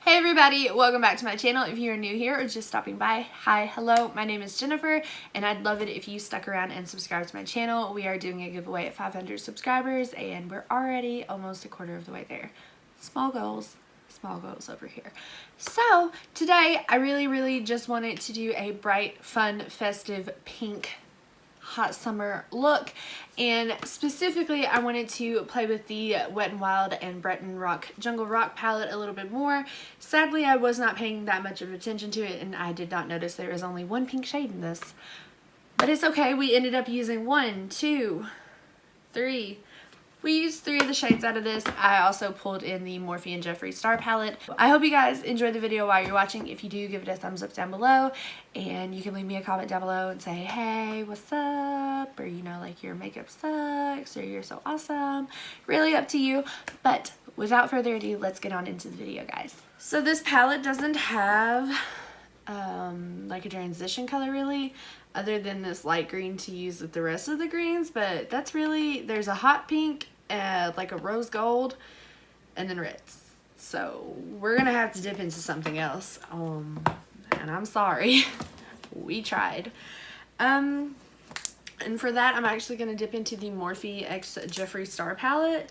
Hey everybody, welcome back to my channel. If you're new here or just stopping by, hi, hello, my name is Jennifer and I'd love it if you stuck around and subscribed to my channel. We are doing a giveaway at 500 subscribers and we're already almost a quarter of the way there. Small goals over here. So today I really just wanted to do a bright, fun, festive pink hot summer look, and specifically I wanted to play with the Wet n Wild and Breton Rock Jungle Rock palette a little bit more. Sadly, I was not paying that much of attention to it and I did not notice there is only one pink shade in this, but it's okay. We ended up using we used 3 of the shades out of this. I also pulled in the Morphe and Jeffree Star palette. I hope you guys enjoyed the video while you're watching. If you do, give it a thumbs up down below, and you can leave me a comment down below and say, hey, what's up? Or, you know, like your makeup sucks, or you're so awesome. Really up to you. But without further ado, let's get on into the video, guys. So this palette doesn't have like a transition color really, other than this light green to use with the rest of the greens, but that's really, there's a hot pink, like a rose gold, and then reds. So we're gonna have to dip into something else, and I'm sorry. We tried. And for that I'm actually gonna dip into the Morphe x Jeffree Star palette,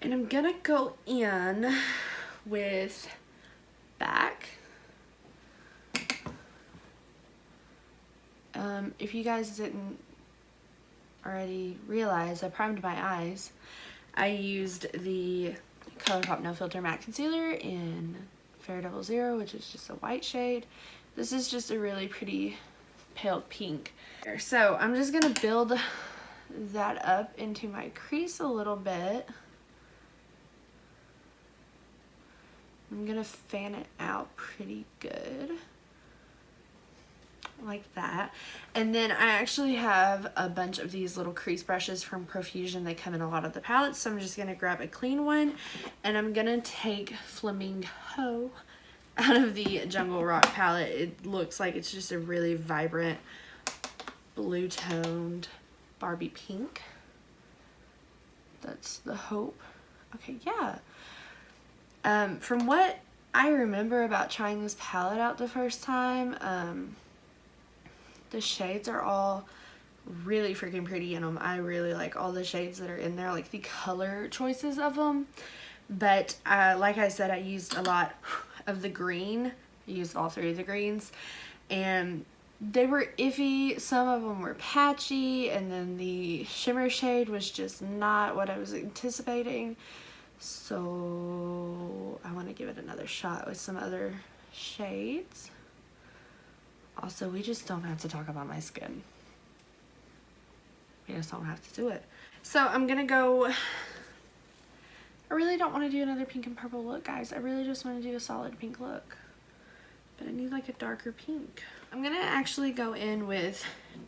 and I'm gonna go in with Back. If you guys didn't already realize, I primed my eyes. I used the ColourPop No Filter Matte Concealer in Fair Double Zero, which is just a white shade. This is just a really pretty pale pink. So I'm just gonna build that up into my crease a little bit. I'm gonna fan it out pretty good, like that. And then I actually have a bunch of these little crease brushes from Profusion. They come in a lot of the palettes, so I'm just gonna grab a clean one and I'm gonna take Flamingo out of the Jungle Rock palette. It looks like it's just a really vibrant blue toned Barbie pink. That's the hope. Okay, yeah. From what I remember about trying this palette out the first time, the shades are all really freaking pretty in them. I really like all the shades that are in there, like the color choices of them. But like I said, I used a lot of the green. I used all 3 of the greens, and they were iffy. Some of them were patchy, and then the shimmer shade was just not what I was anticipating. So I want to give it another shot with some other shades. Also, we just don't have to talk about my skin. We just don't have to do it. So I'm gonna go, I really don't want to do another pink and purple look, guys. I really just want to do a solid pink look. But I need like a darker pink. I'm gonna actually go in with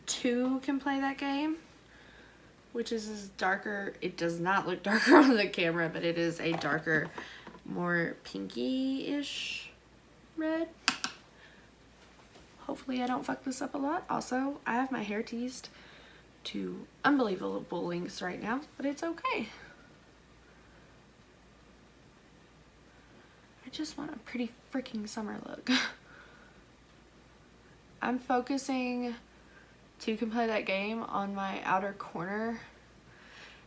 2 Can Play That Game, which is this darker, it does not look darker on the camera, but it is a darker, more pinky-ish red. Hopefully I don't fuck this up a lot. Also, I have my hair teased to unbelievable lengths right now, but it's okay. I just want a pretty freaking summer look. I'm focusing to Can Play That Game on my outer corner,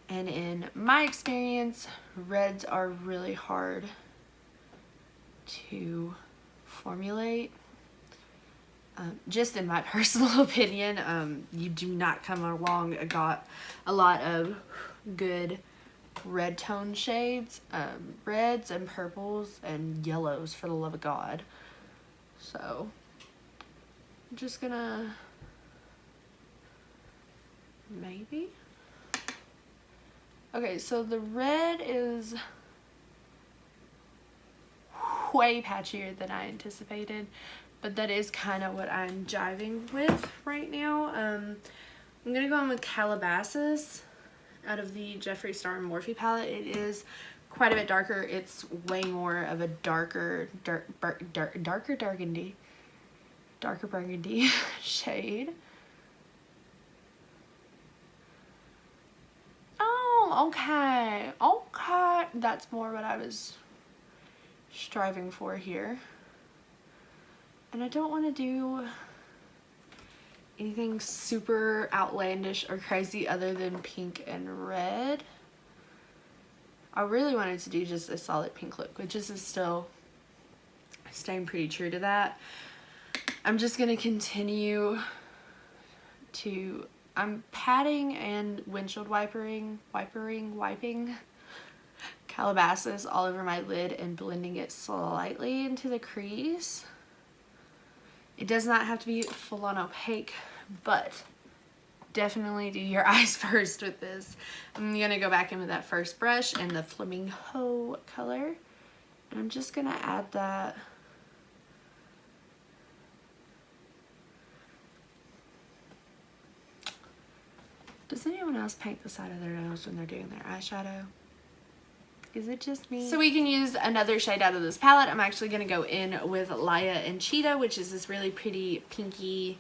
and in my experience, reds are really hard to formulate. Just in my personal opinion, you do not come along a lot of good red tone shades, reds and purples and yellows, for the love of God. So I'm just gonna maybe. Okay, so the red is way patchier than I anticipated, but that is kind of what I'm jiving with right now. I'm gonna go in with Calabasas out of the Jeffree Star and Morphe palette. It is quite a bit darker. It's way more of a darker burgundy shade. Oh, okay, that's more what I was striving for here. And I don't want to do anything super outlandish or crazy other than pink and red. I really wanted to do just a solid pink look, which is still staying pretty true to that. I'm just going to continue to, I'm patting and windshield wiping Calabasas all over my lid and blending it slightly into the crease. It does not have to be full on opaque, but definitely do your eyes first with this. I'm gonna go back in with that first brush and the Flamingo color, and I'm just gonna add that Does anyone else paint the side of their nose when they're doing their eyeshadow? Is it just me? So we can use another shade out of this palette. I'm actually going to go in with Laya and Cheetah, which is this really pretty pinky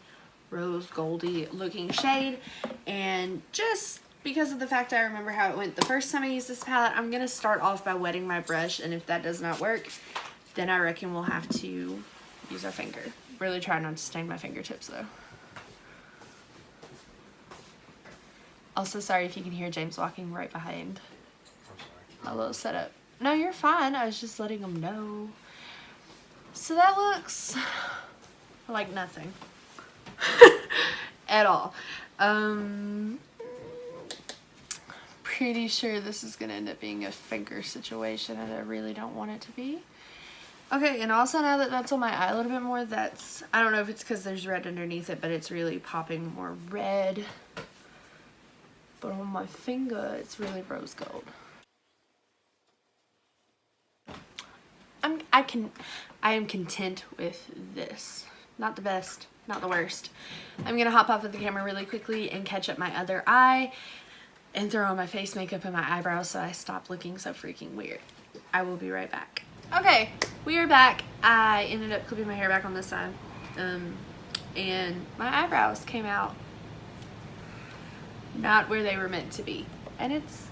rose goldy looking shade. And just because of the fact I remember how it went the first time I used this palette, I'm going to start off by wetting my brush. And if that does not work, then I reckon we'll have to use our finger. Really try not to stain my fingertips though. Also, sorry if you can hear James walking right behind. I'm sorry. A little setup. No, you're fine. I was just letting him know. So that looks like nothing at all. Pretty sure this is gonna end up being a finger situation, and I really don't want it to be. Okay, and also now that that's on my eye a little bit more, I don't know if it's because there's red underneath it, but it's really popping more red. But on my finger, it's really rose gold. I am content with this. Not the best, not the worst. I'm gonna hop off of the camera really quickly and catch up my other eye and throw on my face makeup and my eyebrows so I stop looking so freaking weird. I will be right back. Okay, we are back. I ended up clipping my hair back on this side. And my eyebrows came out not where they were meant to be. And it's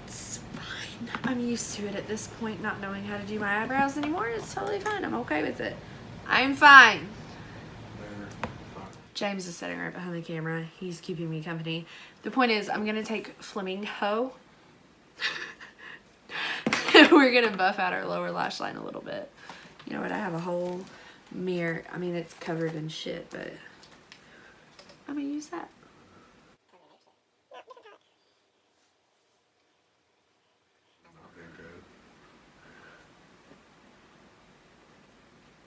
fine. I'm used to it at this point, not knowing how to do my eyebrows anymore. It's totally fine. I'm okay with it. I'm fine. James is sitting right behind the camera. He's keeping me company. The point is, I'm gonna take Flamingo. We're gonna buff out our lower lash line a little bit. You know what? I have a whole mirror. I mean, it's covered in shit, but I'm gonna use that.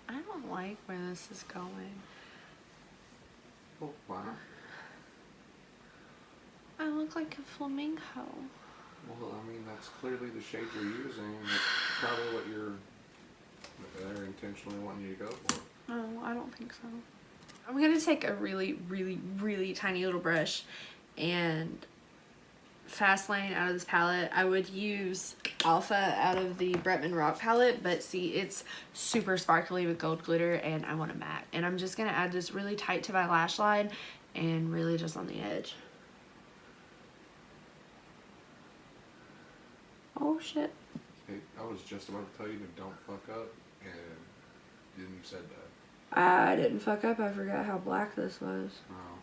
I don't like where this is going. Oh, wow. I look like a flamingo. Well, I mean, that's clearly the shade you're using. That's probably what they're intentionally wanting you to go for. No, I don't think so. I'm gonna take a really, really, really tiny little brush and fast lane out of this palette. I would use Alpha out of the Bretman Rock palette, but see, it's super sparkly with gold glitter and I want a matte. And I'm just gonna add this really tight to my lash line and really just on the edge. Oh shit. Hey, I was just about to tell you to don't fuck up, and then you said that. I didn't fuck up, I forgot how black this was. Oh.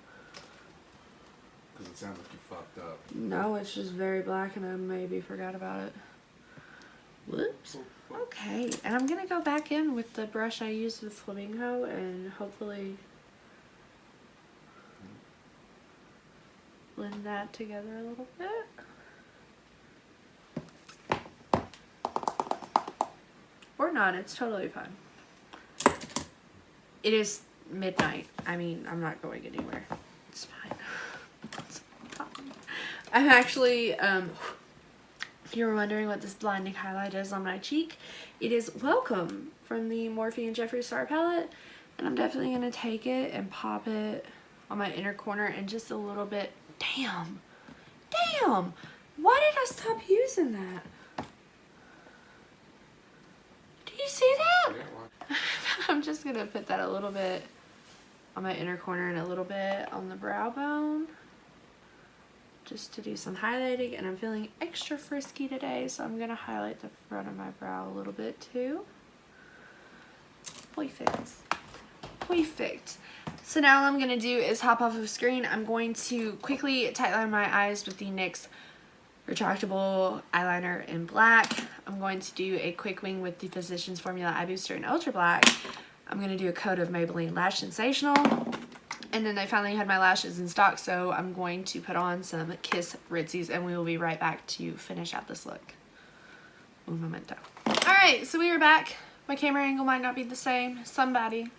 Because it sounds like you fucked up. No, it's just very black and I maybe forgot about it. Whoops. Okay, and I'm gonna go back in with the brush I used with Flamingo and hopefully blend that together a little bit. Or not, it's totally fine. It is midnight. I mean, I'm not going anywhere. It's fine. It's fine. I'm actually, if you were wondering what this blinding highlight is on my cheek, it is Welcome from the Morphe and Jeffree Star palette. And I'm definitely going to take it and pop it on my inner corner and just a little bit. Damn. Damn. Why did I stop using that? Do you see that? Yeah, I'm just going to put that a little bit on my inner corner and a little bit on the brow bone. just to do some highlighting, and I'm feeling extra frisky today, so I'm gonna highlight the front of my brow a little bit too. Perfect. Perfect. So now all I'm gonna do is hop off of screen. I'm going to quickly tightline my eyes with the NYX retractable eyeliner in black. I'm going to do a quick wing with the Physicians Formula Eye Booster in Ultra Black. I'm gonna do a coat of Maybelline Lash Sensational. And then they finally had my lashes in stock, so I'm going to put on some Kiss Ritzies, and we will be right back to finish out this look. Un momento. Alright, so we are back. My camera angle might not be the same. Somebody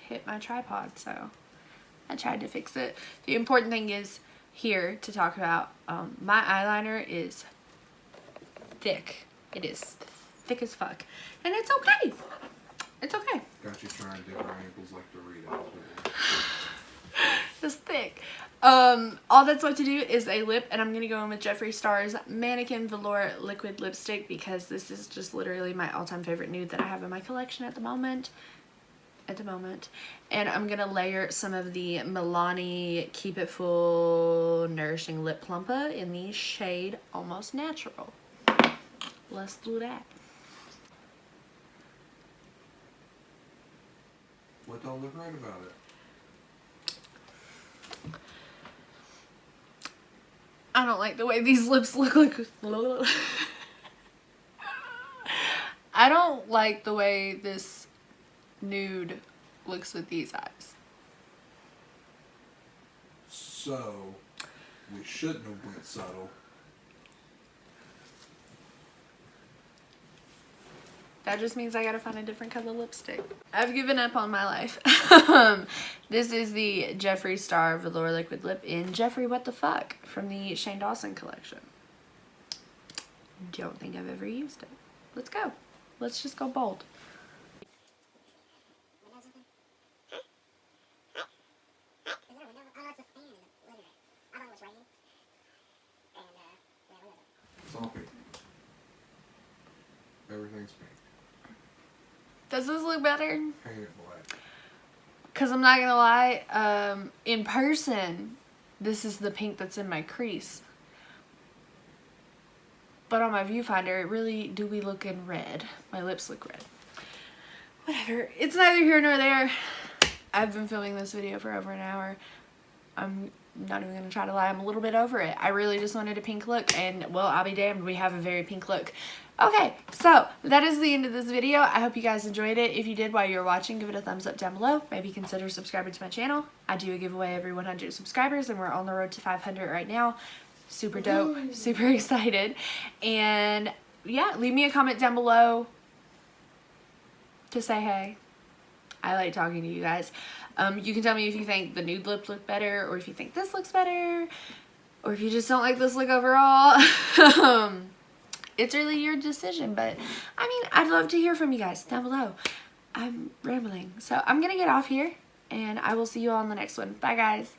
hit my tripod, so I tried to fix it. The important thing is here to talk about, my eyeliner is thick. It is thick as fuck. And it's okay. It's okay. Got you trying to dig our ankles like Doritos. It's thick. All that's left to do is a lip, and I'm going to go in with Jeffree Star's Mannequin Velour Liquid Lipstick because this is just literally my all-time favorite nude that I have in my collection at the moment. And I'm going to layer some of the Milani Keep It Full Nourishing Lip Plumper in the shade Almost Natural. Let's do that. What don't look right about it? I don't like the way these lips look like. I don't like the way this nude looks with these eyes. So, we shouldn't have went subtle. That just means I gotta find a different color lipstick. I've given up on my life. This is the Jeffree Star Velour Liquid Lip in Jeffree What the Fuck from the Shane Dawson collection. Don't think I've ever used it. Let's go. Let's just go bold. It's all pink. Everything's pink. Does this look better? Paint it black. Because I'm not gonna lie, in person, this is the pink that's in my crease. But on my viewfinder, it really do we look in red. My lips look red. Whatever. It's neither here nor there. I've been filming this video for over an hour. I'm not even gonna try to lie. I'm a little bit over it. I really just wanted a pink look, and well, I'll be damned, we have a very pink look. Okay, so that is the end of this video. I hope you guys enjoyed it. If you did while you were watching, give it a thumbs up down below. Maybe consider subscribing to my channel. I do a giveaway every 100 subscribers, and we're on the road to 500 right now. Super dope, super excited. And yeah, leave me a comment down below to say hey. I like talking to you guys. You can tell me if you think the nude lip looked better, or if you think this looks better, or if you just don't like this look overall. It's really your decision, but I mean, I'd love to hear from you guys down below. I'm rambling, so I'm gonna get off here, and I will see you all on the next one. Bye, guys.